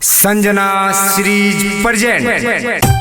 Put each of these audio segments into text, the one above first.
Sanjana series present.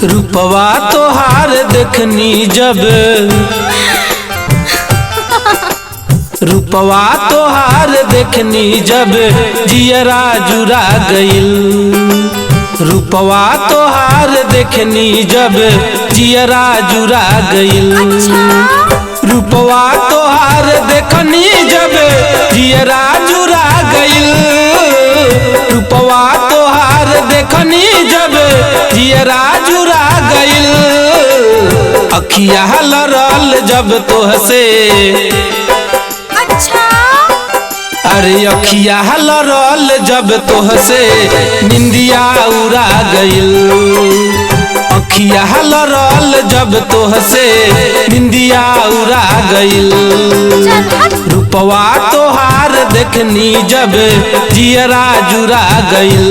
रूपवा तोहार देखनी जब रूपवा तोहार देखनी जब जियरा जुरा गइल। रूपवा तोहार देखनी जब जियरा जुरा गइल। रूपवा तोहार देखनी जब जियरा जुरा गइल। रूपवा तोहार देखनी जब जियरा जुरा गइल। अखिया लरल जब तोहसे अरे अखिया लरल जब तोहसे निंदिया उड़ा गइल। अखिया लरल जब तोहसे निंदिया उड़ा गइल। रूपवा तोहार देखनी जब जियरा जुरा गइल।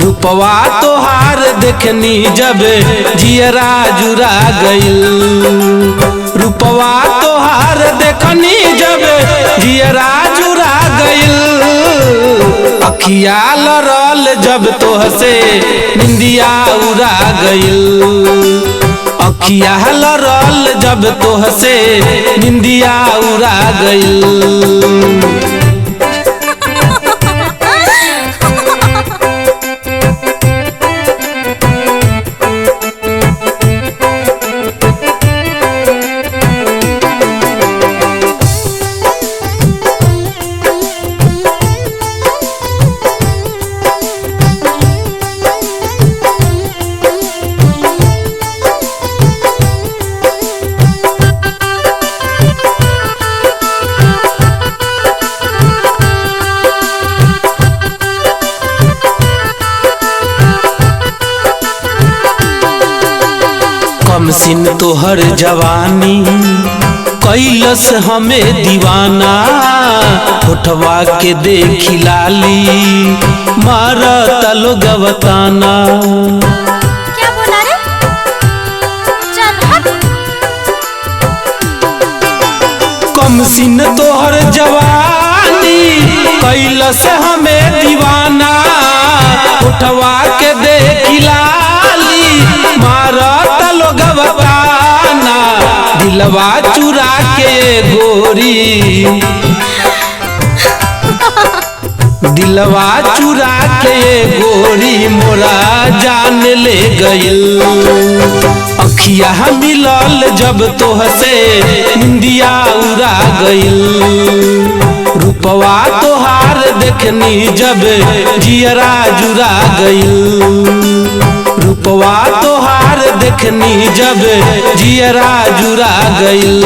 रूपवा तोहार देखनी जब जियरा जुरा गइल। रूपवा तोहार देखनी जब जियरा जुरा गइल। अखिया लरल जब तोहसे निंदिया उड़ा गइल। अखिया लरल जब तोहसे निंदिया उड़ा गइल। कमसिन तोहर जवानी कैलस हमें दीवाना। होठवा के देखी लाली मारत लोगवा ताना। क्या बोला रे? चल हट। कमसिन तोहर जवानी कैलस हमें दीवाना। होठवा के देखी लाली मारत लोगवा ताना। दिलवा चुरा के गोरी दिलवा चुरा के गोरी मोरा जान ले गइल। अखिया मिलल जब तोहसे निंदिया उड़ा गइल। रूपवा तोहार देखनी जब जियरा जुरा गइल। रूपवा तोहार देखनी जब जियरा जुरा गइल।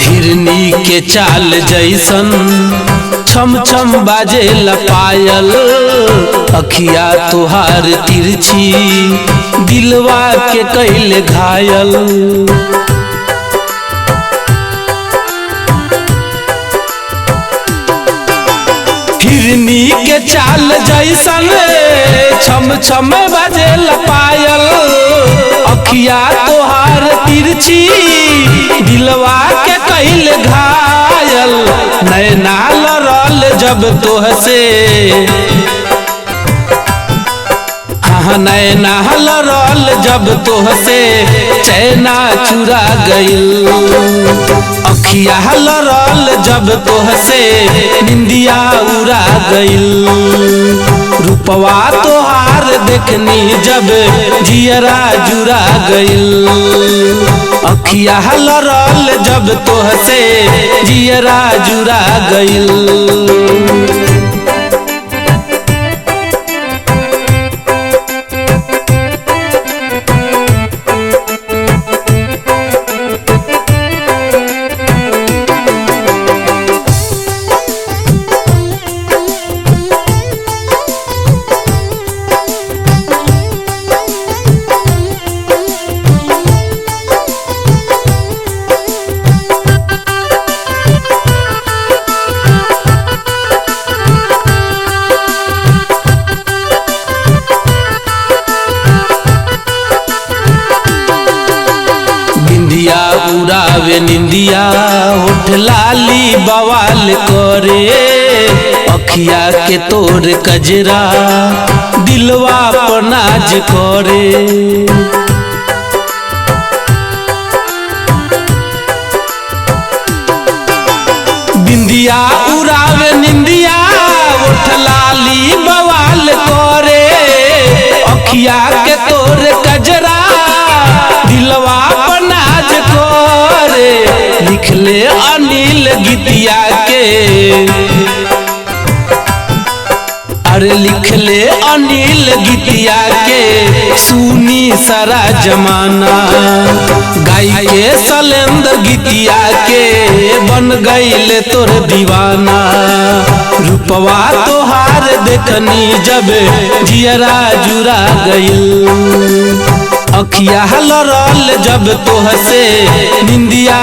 हिरनी के चाल जैसन छम छम बाजे लपायल। अखिया तोहार तिरछी दिलवा के कैले घायल। हिरनी के चाल जैसन छम छम बाजे लपायल। अखिया तोहार तिरछी दिलवा के कइल घायल नैना लड़ल जब तोहसे नैना लड़ल जब तोहसे चैना चुरा गइल अखिया लड़ल जब तोहसे निंदिया उड़ा गइल रूपवा तोहार देखनी जब जियरा जुरा गइल अखिया लड़ल जब तोहसे जियरा जुरा गइल उड़ावे निंदिया होठ लाली बवाल करे अखिया के तोर कजरा दिलवा पर नाज करे बिंदिया उड़ावे निंदिया होठ लाली बवाल करे अखिया के तोर कजरा दिलवा पर नाज करे लिखले अनिल गीतिया के अरे लिखले अनिल गीतिया के सुनी सारा जमाना गाई के सलेंदर गीतिया के बन गईले तोर दीवाना रूपवा तोहार देखनी जब जियरा जुरा गइल अखिया लड़ल जब तोहसे निंदिया